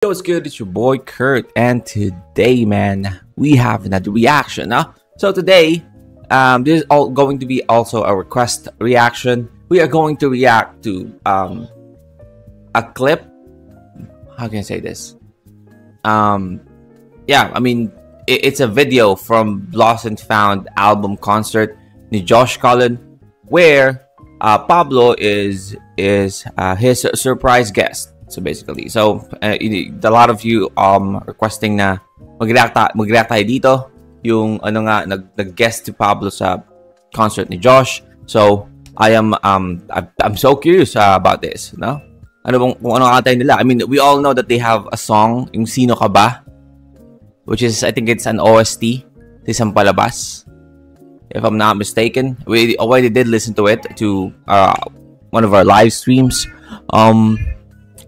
Yo, what's good? It's your boy Kurt, and today, man, we have another reaction. So today, this is all going to be also a request reaction. We are going to react to a clip. How can I say this? Yeah, I mean, it's a video from Lost and Found album concert ni Josh Cullen, where Pablo is his surprise guest. So basically, a lot of you requesting na mag-react tayo dito. Yung ano nga nag-guest si Pablo sa concert ni Josh. So I'm so curious about this, no? Kung ano kanta nila. I mean, we all know that they have a song, yung Sino Ka Ba, which is, I think it's an OST sa isang palabas, if I'm not mistaken. We already did listen to it to one of our live streams.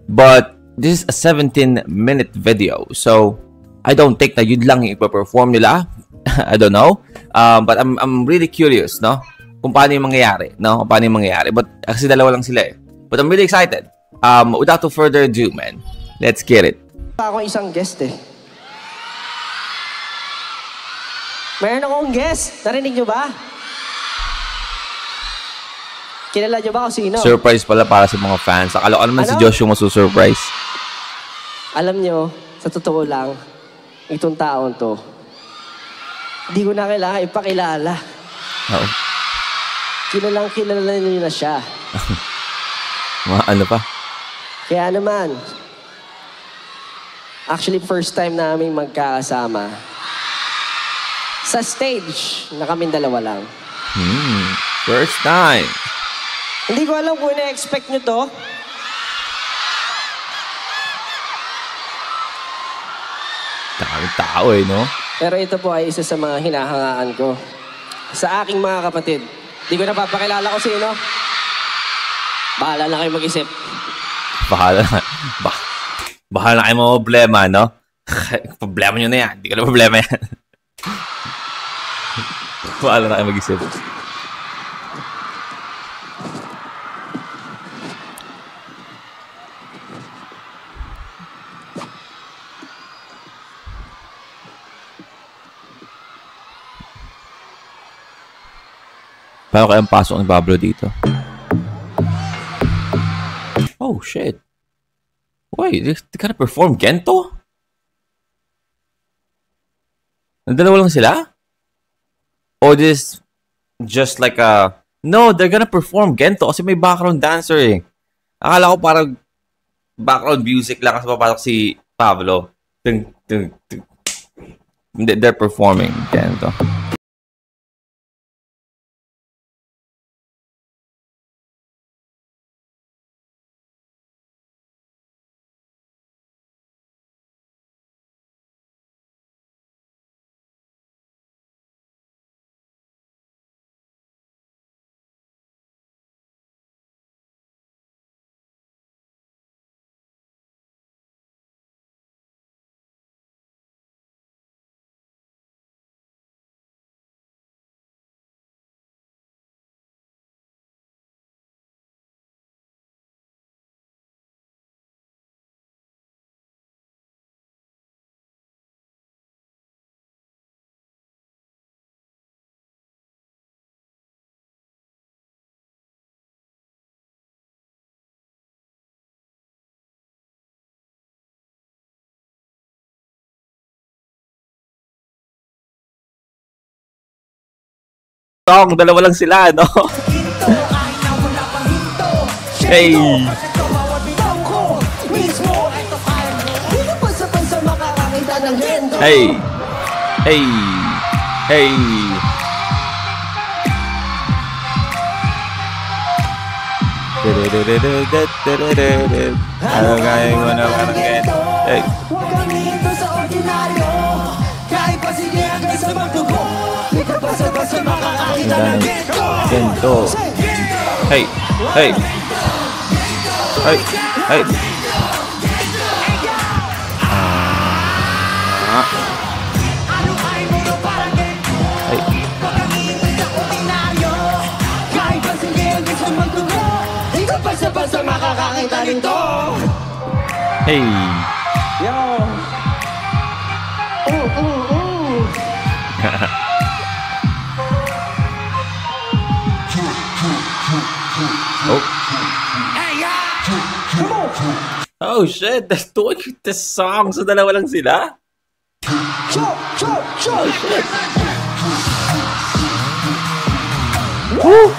But this is a 17-minute video, so I don't think na yun lang yung ipaperform nila. I don't know, but I'm really curious, no, kung paano yung mangyayari, no, kung paano yung mangyayari. But kasi dalawa lang sila, but I'm really excited. Without further ado, man, let's get it. Ako isang guest Mayroon akong guest. Narinig nyo ba? Kilala nyo ba kung sino? Surprise pala para sa mga fans. Akala ko naman si Josh yung masusurprise. Alam nyo, sa totoo lang, itong taon to, hindi ko na kailangan ipakilala. Oo. Kilala nyo na siya. Ano pa? Kaya naman, actually first time namin magkakasama sa stage na kaming dalawa lang. First time. Hindi ko alam kung ina-expect nyo to. Daming tao no? Pero ito po ay isa sa mga hinahangaan ko sa aking mga kapatid. Hindi ko napapakilala ko sino. Bahala na kayo mag-isip. Bahala na kayo mga problema, no? Problema nyo na yan. Hindi ko na problema yan. Bahala na kayo mag-isip. Paano kayang pasok ni Pablo dito? Oh, shit. Wait, they gotta perform Gento? Nandalawa lang sila? Or this just like a... No, they're gonna perform Gento kasi may background dancer Akala ko parang background music lang kasi papasok si Pablo. They're performing Gento. Dalawa lang sila, no? Hey! Hey! Hey! Hey! Ano kaya mo na parang ganito? Hey! Gento. Hey, hey. Hey, hey. Hey. Hey. Yo. Oh shit, that's doing the song. So dalawa lang sila? Oh shit. Woo!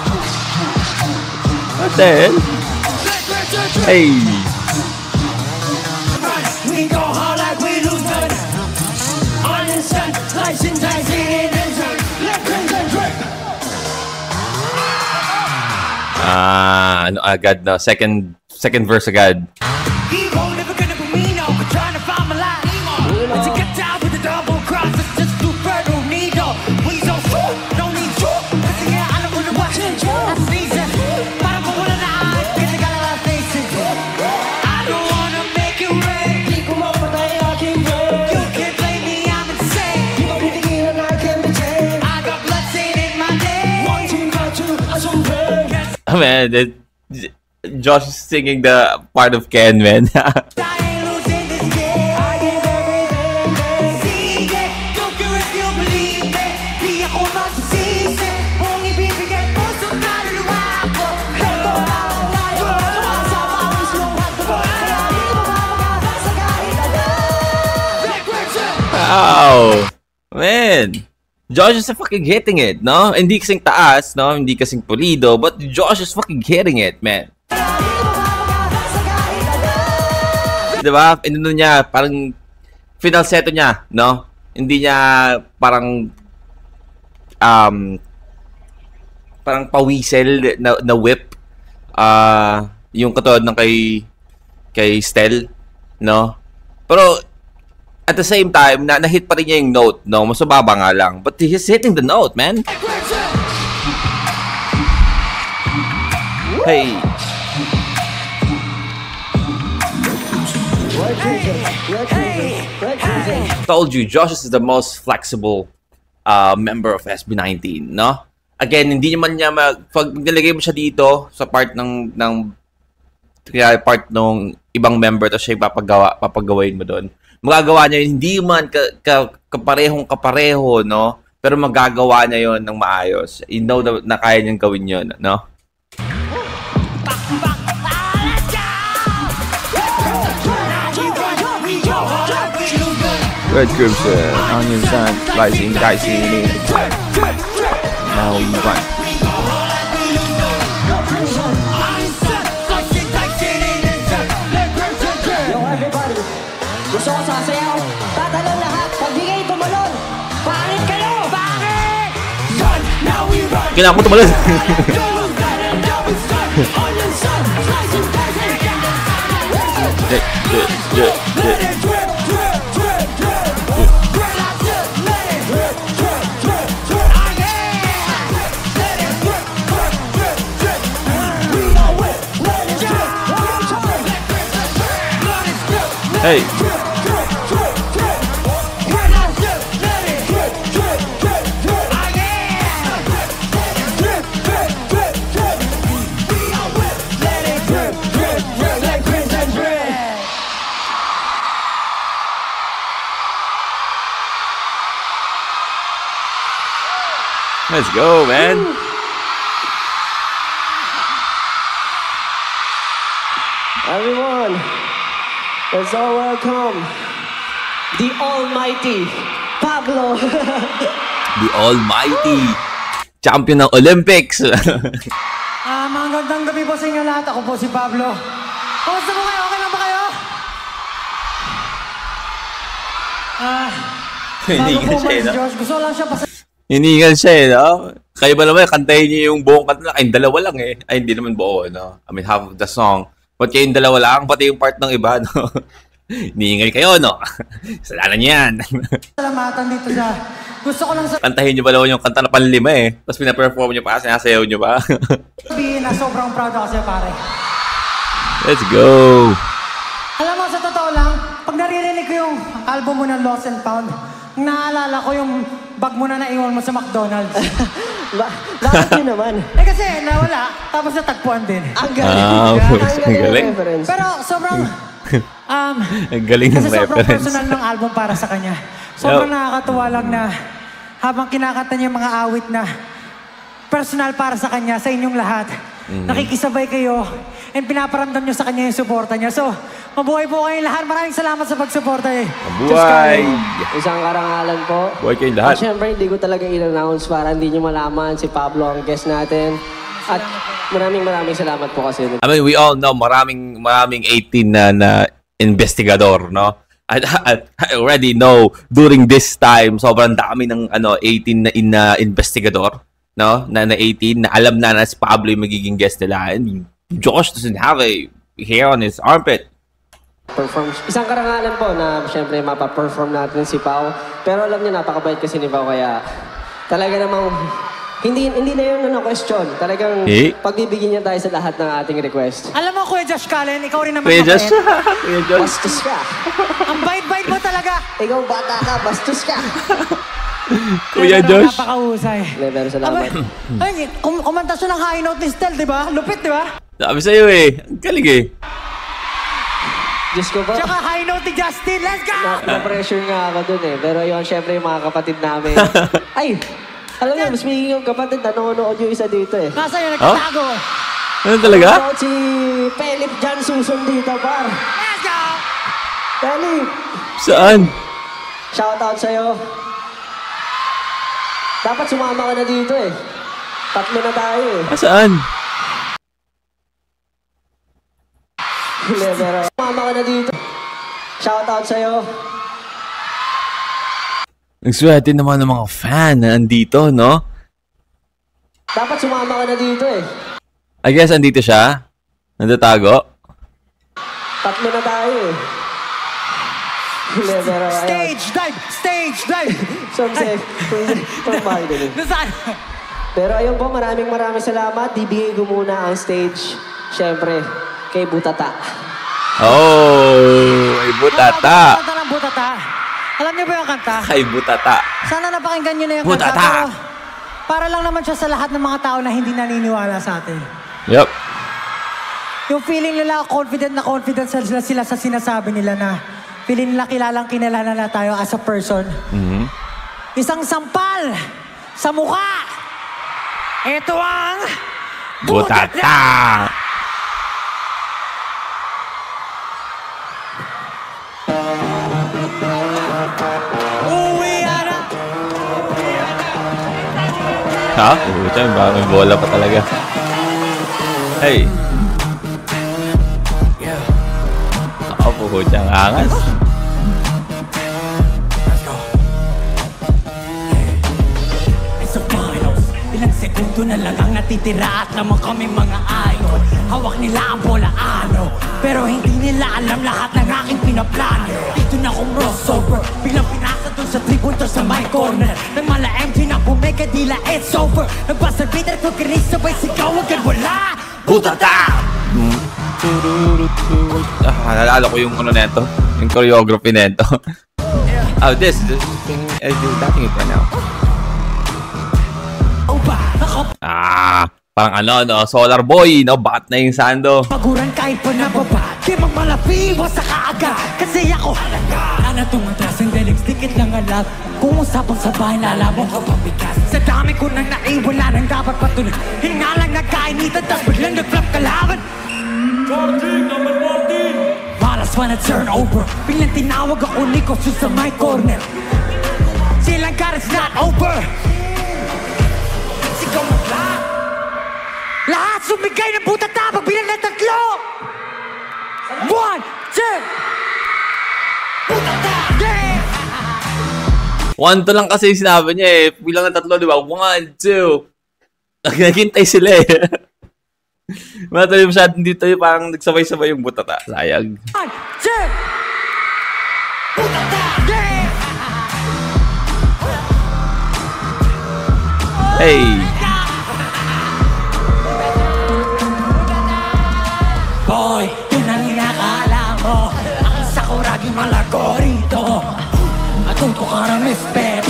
What the hell? Hey! We go hard like we lose good. On the sun, slicing, dicing, in the sun. Let concentrate. Ano agad na? Second verse agad. Man, Josh is singing the part of Ken, man. Wow, man. Josh is fucking hitting it, no? Hindi kasing taas, no? Hindi kasing pulido, but Josh is fucking hitting it, man. Diba? Ano niya, parang finalsetto niya, no? Hindi niya parang parang pawisel na whip. Yung katulad ng kay Stel, no? Pero at the same time, na-hit pa rin niya yung note, no? Mas mababa nga lang. But he's hitting the note, man. Hey. Told you, Josh is the most flexible member of SB19, no? Again, hindi naman niya pag nilagay mo siya dito sa part ng ibang member, tapos siya papagawain mo doon. Magagawa niya yun, hindi man kaparehong-kapareho, no? Pero magagawa niya yun ng maayos. You know na kaya niyang gawin yun, no? Red Crimson, onion sand, slicing, dicing, now you run. Gusto ko sasayaw, tatalon lahat, pagbigay tumalon. Pangit kayo! Pangit! Kailangan ko tumalon. Hey. Let's go, man. Everyone, let's all welcome the almighty Pablo. The almighty champion ng Olympics. Magandang gabi po sa inyo lahat. Ako po si Pablo. Kamusta po kayo? Okay lang ba kayo? Hiningal siya, no? Josh, gusto lang siya Hiningal siya, no? Kayo ba naman, kantahin niyo yung buong kanta. Ay, dalawa lang eh. Ay, hindi naman buo, no? I mean, half of the song. Ba't kayo yung dalawa lang? Pati yung part ng iba, no? Hiningal kayo, no? Salanan niyo yan. Salamatan dito sa... Gusto ko lang Kantahin niyo ba naman yung kanta na panlima eh. Tapos pinaperform niyo pa, sinasayaw niyo pa. sabihin na sobrang proud ako sa'yo, pare. Let's go! Alam mo, sa totoo lang, pag naririnig ko yung album mo ng Lost and Found, naalala ko yung bag mo na naiwan mo sa McDonald's. Bakit yun naman? Kasi nawala, tapos natagpuan din. Ang galing. Ang galing. Pero sobrang Ang galing ng Kasi sobrang reference. personal ng album para sa kanya. Sobrang nakakatuwa lang na habang kinakanta niya yung mga awit na personal para sa kanya, sa inyong lahat, nakikisabay kayo and pinaparamdam niyo sa kanya yung suporta niya. So, mabuhay po kayong lahat. Maraming salamat sa pagsuporta eh. Mabuhay! Isang karangalan po. Buhay kayong lahat. At syempre, hindi ko talaga in-announce para hindi nyo malaman si Pablo ang guest natin. At maraming salamat po kasi. I mean, we all know maraming 18 na investigador, no? I already know during this time sobrang dami ng 18 na investigador, no? Na 18 na alam na si Pablo yung magiging guest nila. And Josh doesn't have a hair on his armpit. Isang karangalan po na syempre mapa-perform natin si Pao. Pero alam niyo, napakabait kasi ni Pao, kaya talaga namang hindi na yun question. Talagang pagbibigyan niya tayo sa lahat ng ating request. Alam mo, Kuya Josh Cullen, ikaw rin naman Kuya mabait. Josh. Kuya Josh. Bastos ka. Ang bait-bait mo talaga. Ikaw bata ka, bastos ka. Kuya Pero Josh. Napakahusay. Pero salamat. Ay, kumanta siya ng high note ni Stel, di ba? Lupit, di ba? Sabi sa'yo eh. Ang galing eh. Diyos ko po. Tsaka high note ni Justin. Let's go! Na-pressure nga ako dun eh. Pero yun, syempre yung mga kapatid namin. Ay! Alam niyo, mas may yung kapatid, nanonood yung isa dito eh. Nasa yun, nagtatago. Ano talaga? Shoutout si Pelip Jan Susun dito, par. Let's go! Pelip! Saan? Shoutout sa'yo. Dapat sumama ka na dito eh. 3 na tayo eh. Saan? Hindi, pero sumama ka na dito. Shoutout sa'yo. Ang swerte naman ng mga fan na andito, no? Dapat sumama ka na dito eh. I guess andito siya. Nandatago. 3 na tayo eh. Hindi, pero ayun. Stage dive! Stage dive! Nasaan? Pero ayun po, maraming salamat. Ibigay ko muna ang stage, syempre, kay Butata. Oh, ay Butata. Kanta ng Butata. Alam niyo ba yung kanta? Kay Butata. Sana napakinggan niyo na yung Butata. kanta. Pero para lang naman siya sa lahat ng mga tao na hindi naniniwala sa atin. Yep. Yung feeling nila confident sila sa sinasabi nila na feeling nila kilala na tayo as a person. Isang sampal sa mukha. Ito ang Butata. Uwi na. Ha? Puta, may bola pa talaga. Hey. Ako po, puta, ang angas. Sa finals, ilang segundo na lang ang natitira at naman kami mga idol. Hawak nila ang bola pero hindi nila alam lahat ng aking pinaplano. Dito na akong crossover, biglang pinasa dun sa 3-pointer sa my corner. Nang mala-empty na pumekadila, it's over. Nagbasarbiter ko kinis sabay sigaw agad wala. Butata! Nalala ko yung neto. Yung choreography neto. Oh, this thing is dating it right now. Parang Solar Boy, no? Bakat na yung Sando. Paguran kahit pa nababa, di magmalapi, wasa ka agad. Kasi ako halaga. Na tumatras ang dalig, dikit lang alam. Kung usapang sa bahay, lalabong ka pabigas. Sa dami ko nang naiwala nang dapat patuloy. Hinga lang nagkainitan, tas biglang nag-flop kalaban. Charging, number 14! Malas wanna turn over. Biglang tinawag ako ni Kosu sa my corner. Silang got it's not over. Sigaw na lahat. Lahat sumigay ng Butata pagbilang ng 3. 1, 2. Butata! Yeah! 1 to lang kasi yung sinabi niya eh. Bilang ng 3, di ba? 1, 2. Naghintay sila eh. Matali masyadong dito yung parang nagsabay-sabay yung Butata. Sayang. 1, 2. Butata! Yeah! Hey! Boy, yun ang inakala mo. Ang isa ko raging malago rito. Matuto ka ng respeto.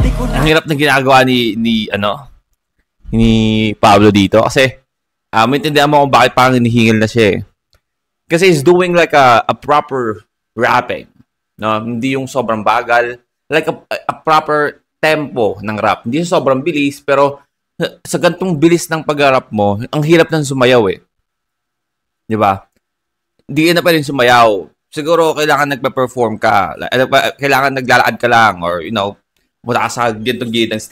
Di ko na... Ang hirap na ginagawa ni Pablo dito kasi maintindihan mo kung bakit parang hinihingil na siya eh. Kasi he's doing like a proper rapping. No? Hindi yung sobrang bagal. Like a proper tempo ng rap. Hindi sobrang bilis, pero sa gantong bilis ng pag-rap mo, ang hirap nang sumayaw eh. Di ba? Hindi na pa rin sumayaw. Siguro kailangan nagpa-perform ka. Kailangan naglalakad ka lang or, you know, mula ka sa gantong gilid ng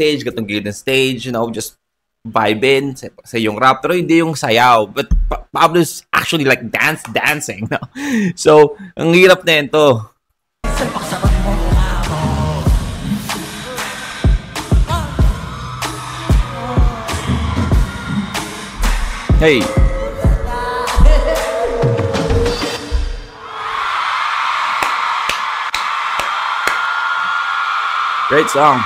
stage, you know, just vibe in sa yung rap. Pero hindi yung sayaw. But Pablo's actually like dancing. No? So, ang hirap na yun to. Hey. Great song.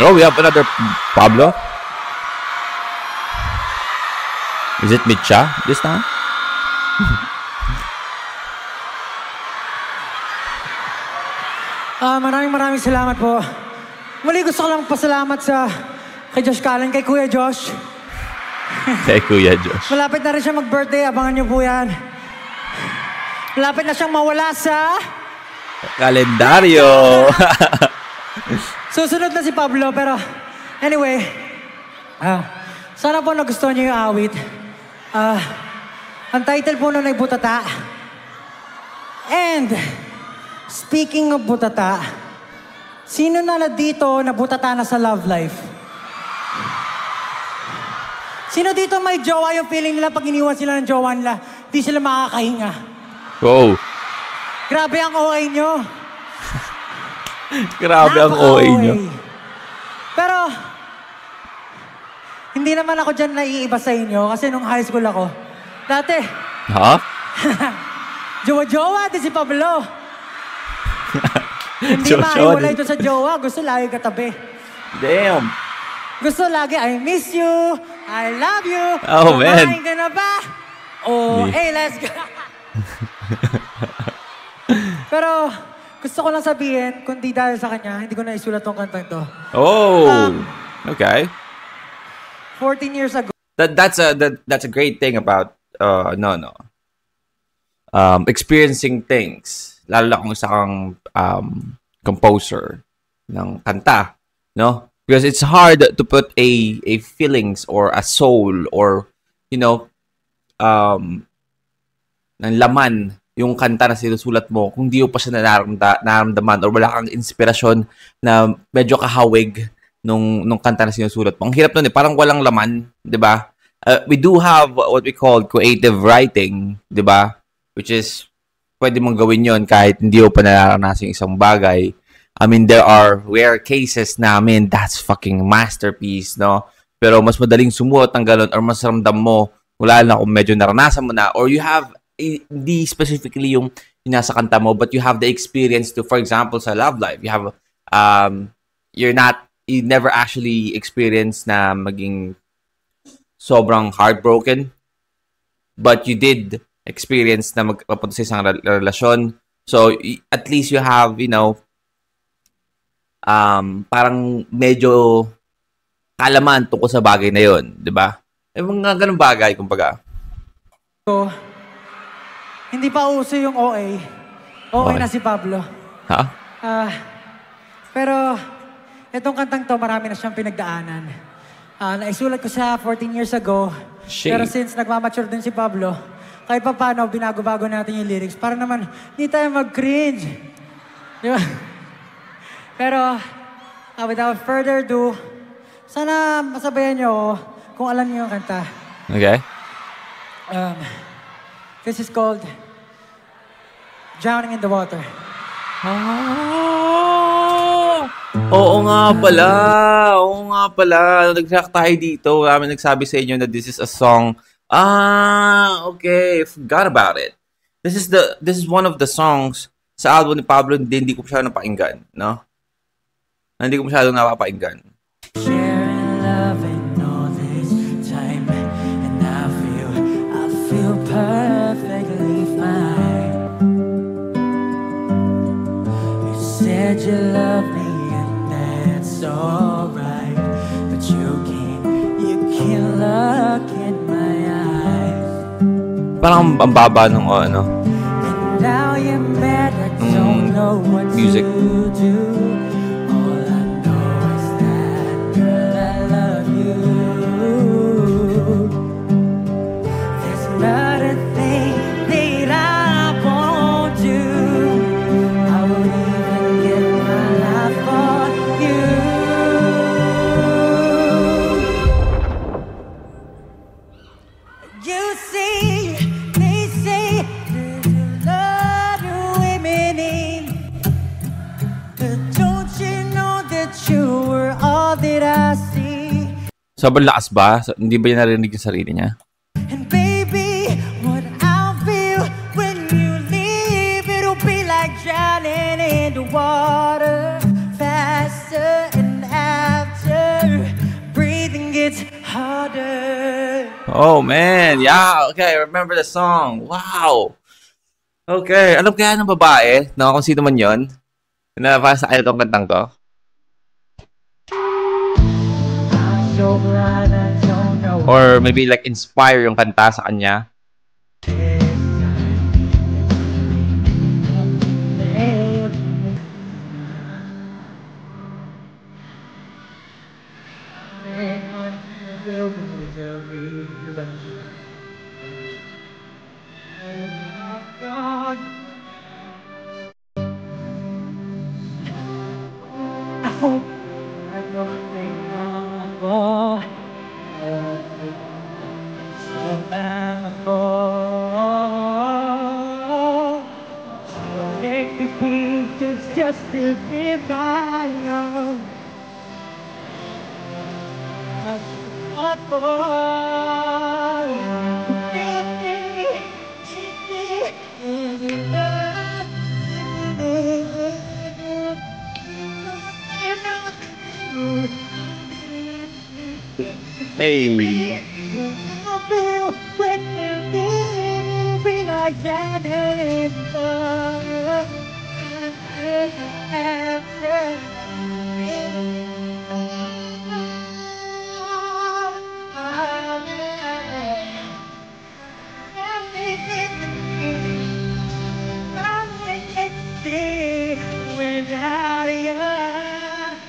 Oh, we have another Pablo. Is it Mitcha this time? Maraming salamat po. Muli gusto ko lang pasalamat kay Josh Callen, kay Kuya Josh. Kay Kuya Josh. Malapit na rin siya mag-birthday, abangan niyo po yan. Malapit na siyang mawala sa kalendaryo. Susunod na si Pablo, pero anyway, sana po nagustuhan niyo yung awit. Ang title po nun ay Butata. And speaking of butata, sino na dito na butata na sa love life? Sino dito may jowa yung feeling nila pag iniwan sila ng jowa nila, di sila makakahinga? Wow. Grabe ang OA nyo. Grabe ang OA nyo. Pero, hindi naman ako dyan naiiba sa inyo kasi nung high school ako, dati, ha? jowa-jowa, di si Pablo. Hindi maiwala ito sa jowa. Gusto lagi katabi. Damn. Gusto lagi, I miss you. I love you. Oh, man. Kumain ka na ba? Oh, hey, let's go. Pero, gusto ko lang sabihin, kung di dahil sa kanya, hindi ko na isulat tong kantang to. Oh, okay. 14 years ago. That's a great thing about, experiencing things. Lalo na kung isa kang composer ng kanta, no? Because it's hard to put a feelings or a soul or, you know, ng laman yung kanta na sinusulat mo kung di mo pa siya nararamdaman or wala kang inspirasyon na medyo kahawig nung kanta na sinusulat mo. Ang hirap nun eh, parang walang laman, di ba? We do have what we call creative writing, di ba? Which is, pwede mong gawin yon kahit hindi mo pa nararanasan yung isang bagay. I mean, there are rare cases na, that's fucking masterpiece, no? Pero mas madaling sumuot ng galon or mas ramdam mo, wala na kung medyo naranasan mo na, or you have, hindi specifically yung nasa kanta mo, but you have the experience to, for example, sa love life, you have, you never actually experienced na maging sobrang heartbroken, but you did experience na magpapunta sa isang relasyon. So, at least you have, you know, parang medyo kalaman tungkol sa bagay na yon, di ba? Mga ganung bagay, kumbaga. So, hindi pa uso yung OA. OA Okay. na si Pablo. Ha? Pero, itong kantang to, marami na siyang pinagdaanan. Naisulat ko siya 14 years ago. Shit. Pero since nagmamature din si Pablo, kahit pa paano, binago-bago natin yung lyrics para naman hindi tayo mag-cringe. Di ba? Pero, without further ado, sana masabayan niyo ako kung alam niyo yung kanta. Okay. This is called Drowning in the Water. Oo nga pala. Nag-track tayo dito. Kami nagsabi sa inyo na this is a song. Okay. Forgot about it. This is one of the songs sa album ni Pablo. Hindi ko siya napakinggan, no? Hindi ko masyadong napapakinggan. Sharing love and all this time, and I feel perfectly fine. You said you love me, and that's so alright, but you can't look in my eyes. Parang ang baba nung ano. And now you're mad, I don't know what music. to do. All I know is that, girl, I love you. There's not a thing that I won't do. I would even give my life for you. You see, they say there's a lot of women in, but don't you know that you were all that I see? Sobrang lakas ba? Hindi ba niya narinig yung sarili niya? And baby, what I'll feel when you leave, it'll be like drowning in the water, faster and after breathing gets harder. Oh man, yeah, okay, I remember the song. Wow. Okay, alam kaya ng babae na kung sino man yon na para sa kanya itong kantang to? So glad I don't know. Or maybe like inspire yung kanta sa kanya? Just to be by you. What Hey.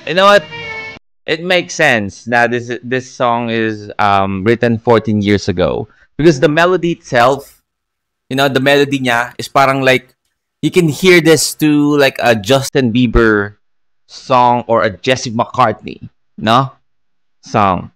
You know what? It makes sense now this song is written 14 years ago because the melody itself, you know, the melody niya is parang like you can hear this to like a Justin Bieber song or a Jesse McCartney, no? Song.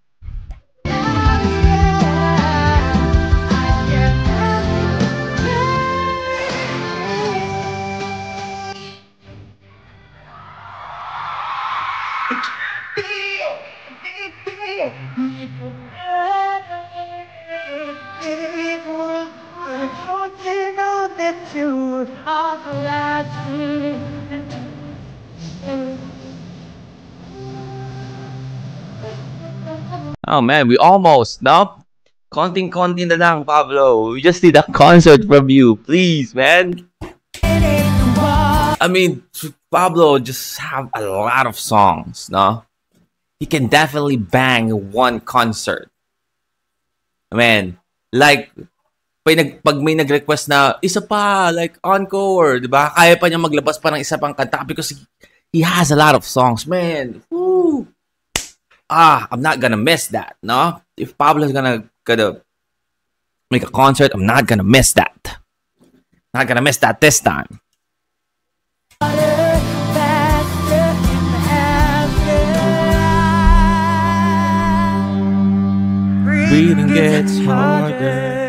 Oh man, we almost, no? Konting-konti na lang, Pablo. We just need a concert from you. Please, man. I mean, Pablo just have a lot of songs, no? He can definitely bang one concert. Man, like, pag may nag-request na, isa pa, like, encore, di ba? Kaya pa niya maglabas pa ng isa pang kanta because he has a lot of songs, man. Woo! I'm not gonna miss that, no? If Pablo's gonna make a concert, I'm not gonna miss that. Not gonna miss that this time. Breathing gets harder.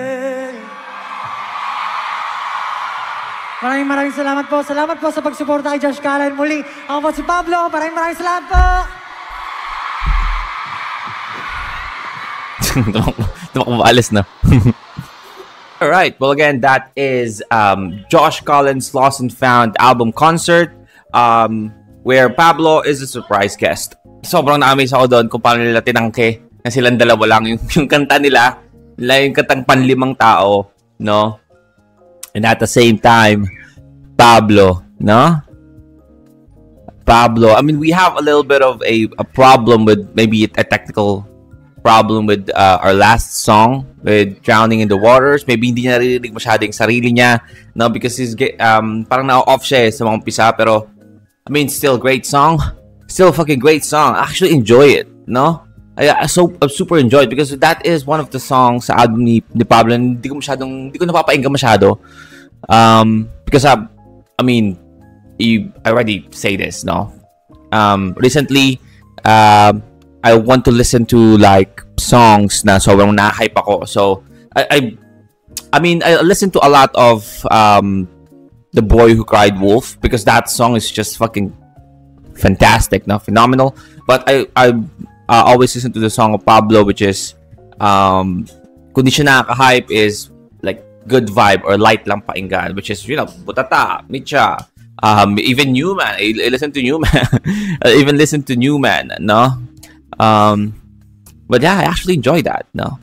Maraming salamat po. Salamat po sa pagsuporta kay Josh Callen. Muli, ako po si Pablo. Maraming salamat po. Tumakbo na. Alright, well again, that is Josh Collins' Lost and Found album concert where Pablo is a surprise guest. Sobrang na-amaze ako doon kung paano nila tinangke na silang dalawa lang yung kanta nila yung kantang panlimang tao, no? And at the same time, Pablo, no? Pablo. I mean, we have a little bit of a problem with maybe a technical problem with our last song with Drowning in the Waters. Maybe hindi niya narinig masyado yung sarili niya, no? Because he's parang na-off siya sa mga umpisa. Pero, I mean, still great song. Still a fucking great song. I actually enjoy it, no? I super enjoyed because that is one of the songs sa album ni Pablo. Hindi ko napapainggan masyado. Because I mean, I already say this, no? Recently, I want to listen to like songs na sobrang na-hype ako. So I mean, I listen to a lot of The Boy Who Cried Wolf because that song is just fucking fantastic, no? Phenomenal. But I always listen to the song of Pablo, which is kung di siya nakaka-hype is like good vibe or light lang painggan, which is, you know, Butata, Micha, even Newman. I listen to Newman. I even listen to Newman, no? But yeah, I actually enjoy that, no?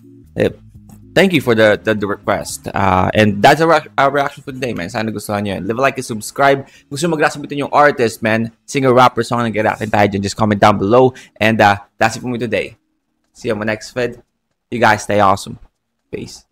Thank you for the request. And that's our reaction for today, man. Sana gustuhan nyo yun. Leave a like and subscribe. Gusto mag-reaction yung artist, man. Singer, rapper, song na get-reaction tayo dyan. Just comment down below. And that's it for me today. See you on my next vid. You guys stay awesome. Peace.